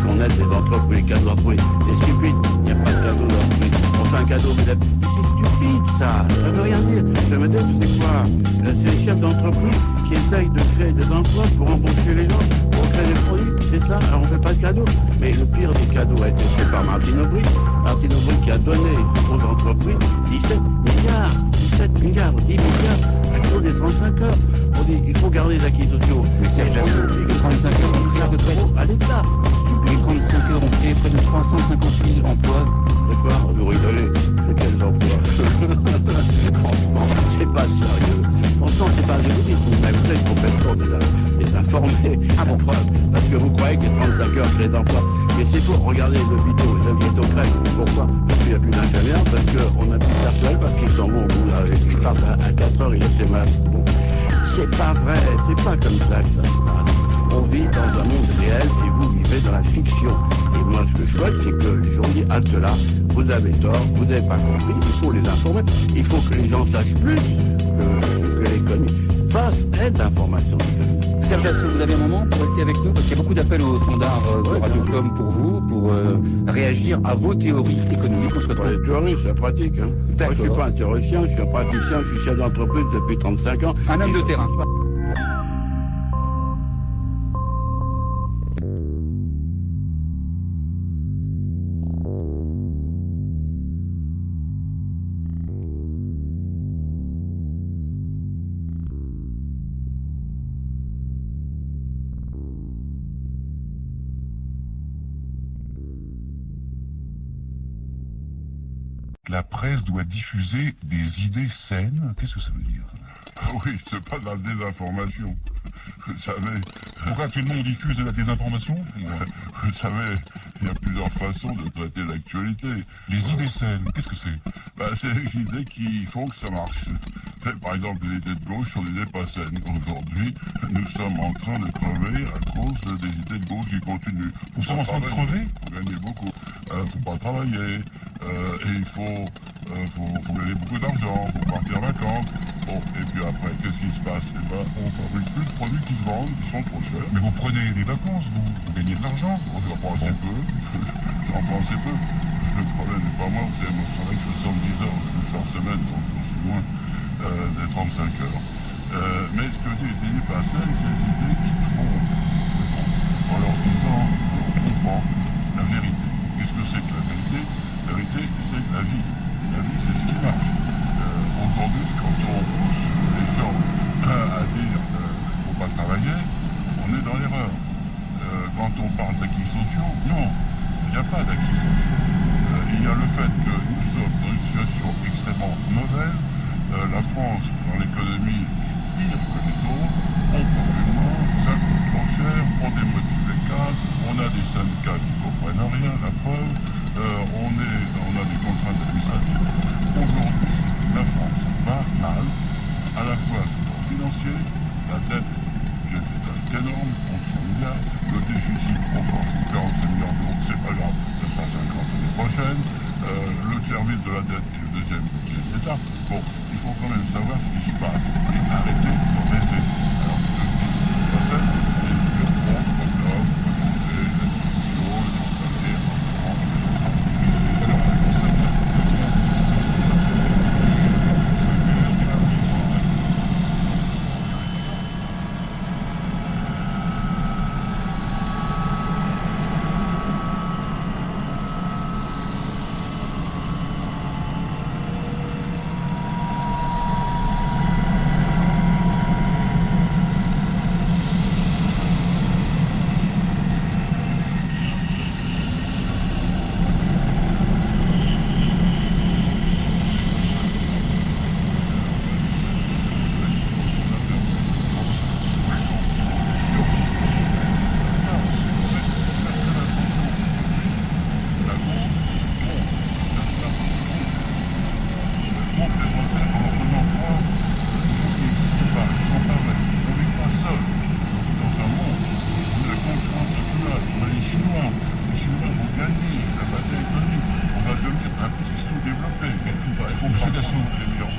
qu'on aide les entreprises, les cadeaux d'entreprise. C'est stupide. Il n'y a pas de cadeau d'entreprise. On fait un cadeau, mais c'est stupide, ça. Ça veut rien dire. Le MEDEF, c'est quoi? C'est les chefs d'entreprise qui essayent de créer des emplois pour embaucher les gens, pour créer des produits. C'est ça. Alors, on ne fait pas de cadeaux. Mais le pire des cadeaux a été fait par Martine Aubry. Martine Aubry qui a donné aux entreprises 17 milliards, 10 milliards à cause des 35 heures. On dit il faut garder les acquis sociaux. Mais Serge Dassault, les 35 heures ont créé à peu près à l'État. Les 35 heures ont créé près de 350 000 emplois. De quoi? Vous rigolez? C'est quels emplois? Franchement, c'est pas sérieux. Franchement, c'est pas sérieux. Vous êtes complètement désinformés. Ah bon? Parce que vous croyez que les 35 heures créent d'emplois. Mais c'est faux. Regardez le vidéo, les hôpitaux crèvent. Pourquoi? Parce qu'il n'y a plus d'infirmières, parce qu'on n'a plus de personnel, parce qu'ils s'en vont au bout là. Ils partent à 4 heures, ils laissent les malades. Bon. C'est pas vrai, c'est pas comme ça que ça se passe. On vit dans un monde réel et vous vivez dans la fiction. Et moi, ce que je souhaite, c'est que les journaux haltent là. Vous avez tort, vous n'avez pas compris, il faut les informer. Il faut que les gens sachent plus que l'économie. vaste aide d'information économique. Serge Dassault, vous avez un moment pour rester avec nous parce qu'il y a beaucoup d'appels au standard de Radio-Com pour vous, pour réagir à vos théories économiques. On se retrouve. Les théories, c'est pratique. Hein. Moi, je suis pas un théoricien, je suis un praticien, je suis chef d'entreprise depuis 35 ans. Un homme de terrain. La presse doit diffuser des idées saines. Qu'est-ce que ça veut dire? Ah oui, c'est pas de la désinformation. Vous savez... Pourquoi actuellement on diffuse de la désinformation? Vous savez, il y a plusieurs façons de traiter l'actualité. Les idées saines, qu'est-ce que c'est? C'est les idées qui font que ça marche. Par exemple, les idées de gauche sont des idées pas saines. Aujourd'hui, nous sommes en train de crever à cause des idées de gauche qui continuent. Nous sommes en train de crever? Faut gagner beaucoup. Faut pas travailler. Et il faut gagner beaucoup d'argent, faut partir en vacances. Bon, et puis après, qu'est-ce qui se passe? On fabrique plus de produits qui se vendent, qui sont trop chers. Mais vous prenez des vacances, vous gagnez de l'argent. J'en prends assez peu. J'en prends assez peu. Le problème n'est pas moi, vous savez, moi je travaille 70 heures par semaine, donc je suis loin des 35 heures. Mais ce que je dis, les idées pas saines, c'est des idées qui trompent. En leur disant, en trompant la vérité. Qu'est-ce que c'est que la vérité? La vérité, c'est la vie. La vie, c'est ce qui marche. Aujourd'hui, quand on pousse les gens à dire qu'il ne faut pas travailler, on est dans l'erreur. Quand on parle d'acquis sociaux, non, il n'y a pas d'acquis sociaux. Il y a le fait que nous sommes dans une situation extrêmement mauvaise. La France, dans l'économie, est pire que les autres. On porte du monde, ça coûte trop cher, on démotive les cadres, on a des syndicats qui ne comprennent rien, la preuve. On a des contraintes administratives. Aujourd'hui, la France va mal, à la fois sur le plan financier, la dette est énorme, 11 milliards, le déficit, encore 45 milliards d'euros, c'est pas grave, ça sera 50 l'année prochaine, le service de la dette qui est le deuxième budget de l'État. Bon, il faut quand même savoir ce qui se passe et arrêter de rêver. Alors, ce que je dis, ça fait, c'est que on se retrouve,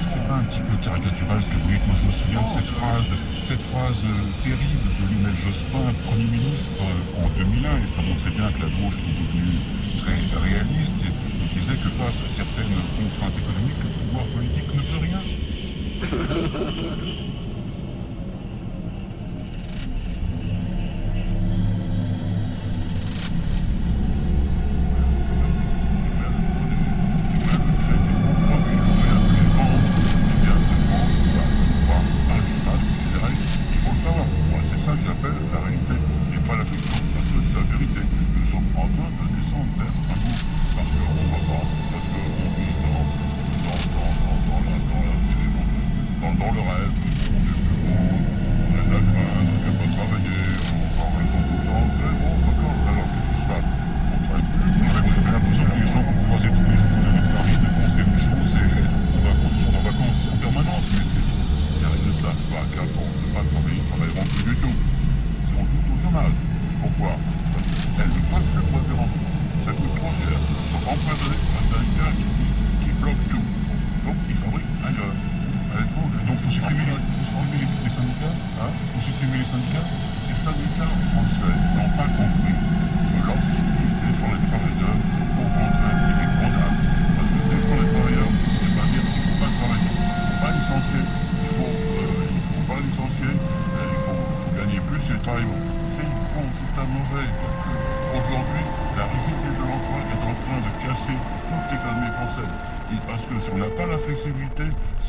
C'est pas un petit peu caricatural ce que vous dites? Moi je me souviens de cette phrase terrible de Lionel Jospin, Premier ministre, en 2001, et ça montrait bien que la gauche est devenue très réaliste. Il disait que face à certaines contraintes économiques, le pouvoir politique ne peut rien. dans le rêve.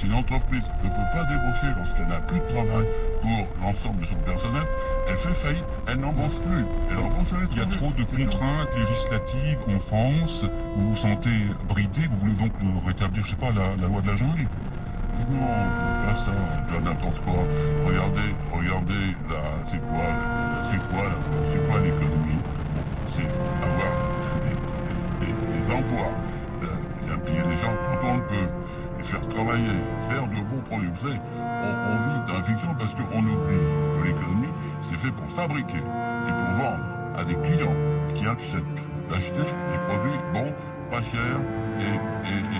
Si l'entreprise ne peut pas débaucher lorsqu'elle n'a plus de travail pour l'ensemble de son personnel, elle fait faillite, elle n'embauche plus. Il y a trop de contraintes législatives en France. Vous vous sentez bridé, vous voulez donc rétablir, je sais pas, la loi de la jungle? Non, pas ça, déjà n'importe quoi. Regardez, c'est quoi l'économie? C'est avoir des emplois, payer les gens quand on le peut, et faire travailler, faire de bons produits. Vous savez, on vit dans la fiction parce qu'on oublie que l'économie, c'est fait pour fabriquer et pour vendre à des clients qui acceptent d'acheter des produits bons, pas chers et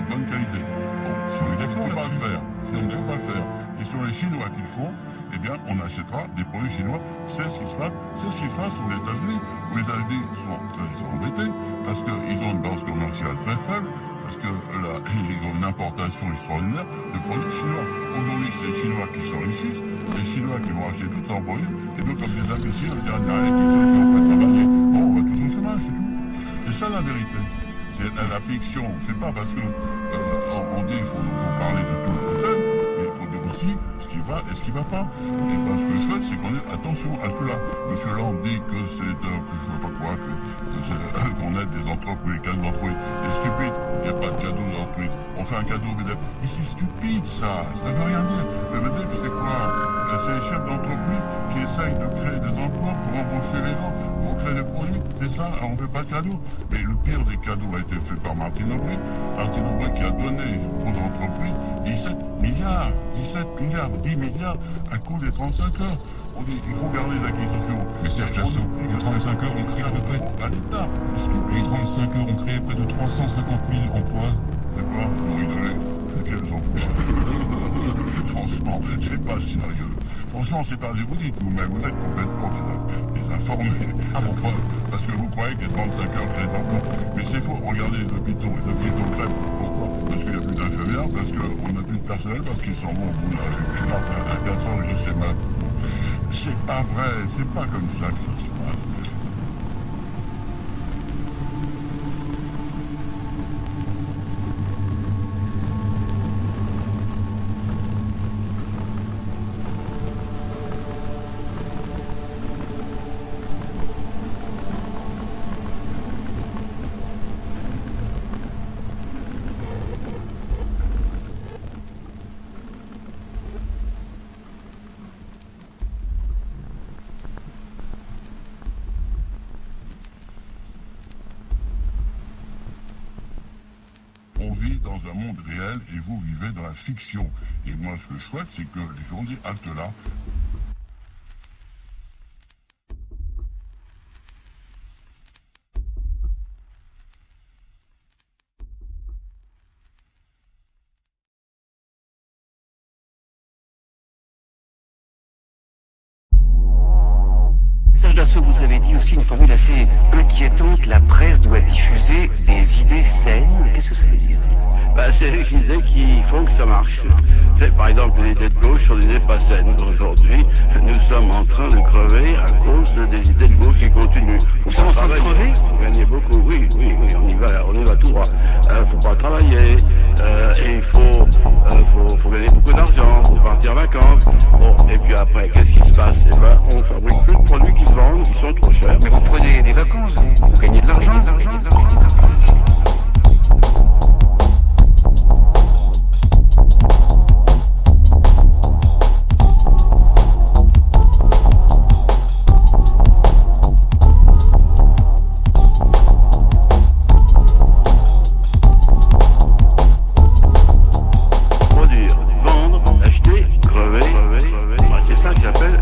de bonne qualité. Bon, si on ne peut pas le faire, et sur les Chinois qui le font, eh bien, on achètera des produits chinois. C'est ce qui se passe. C'est ce qui se passe aux États-Unis. Où les États-Unis sont embêtés parce qu'ils ont une base commerciale très faible, parce qu'ils ont une importation extraordinaire de produits chinois. Aujourd'hui, c'est les Chinois qui s'enrichissent, c'est les Chinois qui vont acheter tout leurs produits, et nous, comme des imbéciles, on dirait rien qui ont pas travaillé. Bon, on va tous au chômage, c'est tout. C'est ça la vérité. C'est la fiction. C'est pas parce que on dit qu'il faut parler de tout le problème, mais il faut dire aussi ce qui va et ce qui va pas. Et ben, ce que je souhaite, c'est qu'on ait attention à cela. Monsieur Land dit que c'est je sais pas quoi, qu'on aide des entreprises, les cadeaux d'entreprise. C'est stupide. Il n'y a pas de cadeau d'entreprise. On fait un cadeau au MEDEF. Mais c'est stupide, ça. Ça veut rien dire. Le MEDEF, c'est quoi? C'est les chefs d'entreprise qui essayent de créer des emplois pour embaucher les gens, pour créer des produits. C'est ça. Alors, on ne fait pas de cadeaux. Mais le pire des cadeaux a été fait par Martine Aubry. Martine Aubry qui a donné aux entreprises 17 milliards, 10 milliards à cause des 35 heures. On dit qu'il faut garder les acquis sociaux. Mais Serge Dassault, les 35 heures ont créé à peu près... À l'État. Les 35 heures ont créé près de 350 000 emplois. C'est quoi? Vous rigolez? Quels emplois? Franchement, c'est pas sérieux. Franchement, c'est pas... Je vous dis, vous-même, vous êtes complètement désinformés. Ah bon? Parce que vous croyez que les 35 heures créent des emplois. Mais c'est faux. Regardez les hôpitaux crèvent. Pourquoi? Parce qu'il n'y a plus d'infirmières, parce qu'on n'a plus de personnel, parce qu'ils s'en vont au bout là. Je rentre à 4 heures et je sais mal. C'est pas vrai, c'est pas comme ça que ça se passe. On vit dans un monde réel et vous vivez dans la fiction. Et moi, ce que je souhaite, c'est que les journaux actent là. Serge Dassault, vous avez dit aussi une formule assez inquiétante, la presse doit diffuser des idées saines. Qu'est-ce que ça veut dire? C'est des idées qui font que ça marche. Par exemple, les idées de gauche sont des idées pas saines. Aujourd'hui, nous sommes en train de crever à cause des idées de gauche qui continuent. Nous sommes en train de crever? Faut gagner beaucoup, oui, on y va tout droit. Faut pas travailler, et il faut gagner beaucoup d'argent, faut partir en vacances. Bon, et puis après, qu'est-ce qui se passe? Eh ben, on fabrique plus de produits qui se vendent, qui sont trop chers. Mais vous prenez des vacances, vous gagnez de l'argent. Produire, vendre, acheter, crever. C'est ça que j'appelle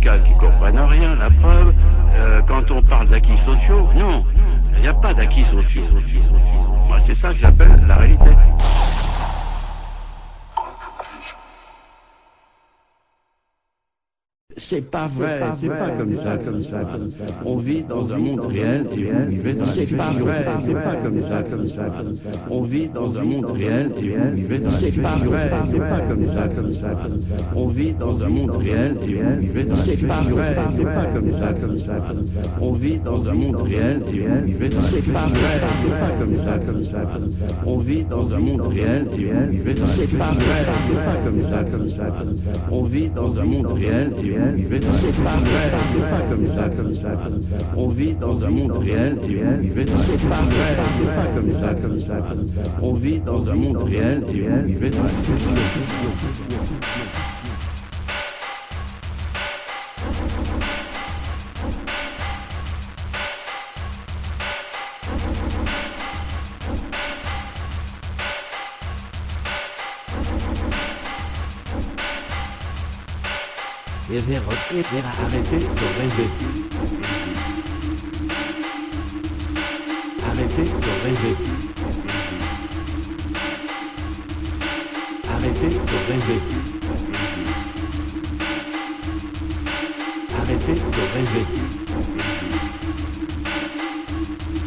syndicales qui comprennent rien, la preuve, quand on parle d'acquis sociaux, non, il n'y a pas d'acquis sociaux. Moi, c'est ça que j'appelle la réalité. C'est pas vrai, c'est pas comme ça. On vit dans un monde réel et vous vivez dans la fiction. C'est pas vrai, c'est pas comme ça. On vit dans un monde réel et vous vivez dans la fiction. C'est pas vrai, c'est pas comme ça. On vit dans un monde réel et vous vivez dans la fiction. C'est pas vrai, c'est pas comme ça. On vit dans un monde réel et vous vivez dans la fiction. C'est pas vrai, c'est pas comme ça. On vit dans un monde réel et vous vivez dans la fiction. C'est pas vrai, c'est pas comme ça. On vit dans un monde réel et vous vivez dans la fiction. C'est pas vrai, c'est pas comme ça. On vit dans un monde réel et vous vivez dans la fiction. C'est pas vrai, c'est pas comme ça. On vit dans un monde réel et vous vivez dans la fiction. Et vers arrêter de rêver. Arrêtez de rêver. Arrêtez de rêver. Arrêtez de rêver.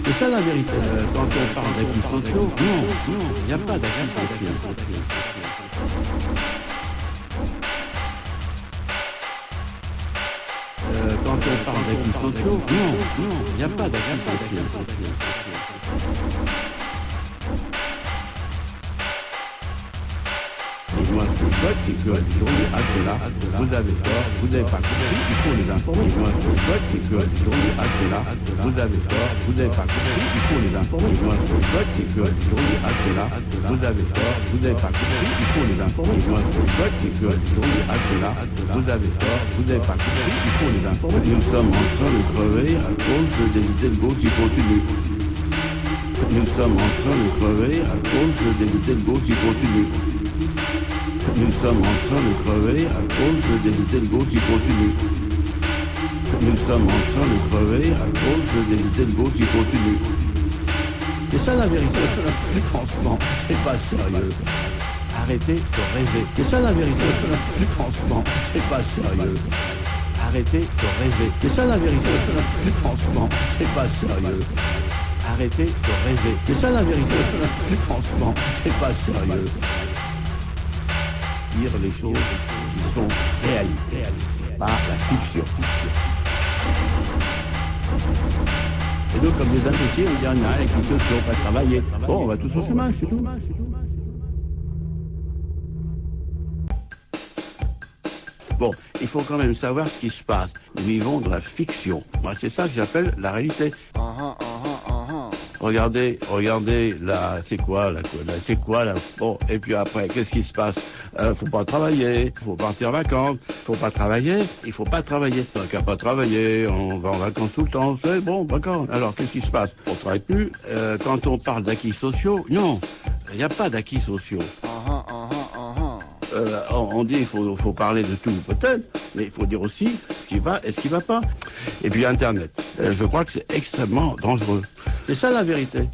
C'est ça la vérité. Quand on parle d'acquis sociaux, non, il n'y a pas d'acquis sociaux. Quand on parle d'acquis sociaux, non, il n'y a pas d'acquis sociaux. Et moi, ce que je souhaite, c'est que sur les actes-là, vous avez tort, vous n'avez pas compris, il faut les informer. Et moi, ce que je souhaite, c'est que sur les actes-là, vous avez tort, vous n'avez pas compris, il faut les informer. Et moi, ce que je souhaite, c'est que sur les actes-là, vous avez tort, vous n'avez pas compris, il faut les informer. Et moi, ce que je souhaite, c'est que sur les actes-là, vous avez tort, vous n'avez pas compris, il faut les informer. Nous sommes en train de crever à cause des idées de gauche qui continuent. Nous sommes en train de crever à cause des idées de gauche qui continuent. Nous sommes en train de crever à cause des idées de gauche qui continuent. Nous sommes en train de crever à cause des idées de gauche qui continuent. C'est ça la vérité. Franchement, c'est pas sérieux. Arrêtez de rêver. C'est ça la vérité. Franchement, c'est pas sérieux. Arrêtez de rêver. C'est ça la vérité. Franchement, c'est pas sérieux. Arrêtez de rêver. C'est ça la vérité. Franchement, c'est pas sérieux. Dire les choses qui sont réalité, pas la fiction. Et donc, comme des imbéciles, on dit, il y en a qui n'ont pas travaillé. Bon, on va tous au chômage, c'est tout. Bon, il faut quand même savoir ce qui se passe. Nous vivons dans la fiction. Moi, c'est ça que j'appelle la réalité. Regardez, là, c'est quoi, là, bon, et puis après, qu'est-ce qui se passe? Faut pas travailler, faut partir en vacances, faut pas travailler, il faut pas travailler. Donc, à pas travailler, on va en vacances tout le temps, c'est bon, d'accord. Alors, qu'est-ce qui se passe? On travaille plus. Quand on parle d'acquis sociaux, non, il n'y a pas d'acquis sociaux. On dit il faut parler de tout, peut-être, mais il faut dire aussi ce qui va et ce qui va pas. Et puis Internet, je crois que c'est extrêmement dangereux. C'est ça la vérité.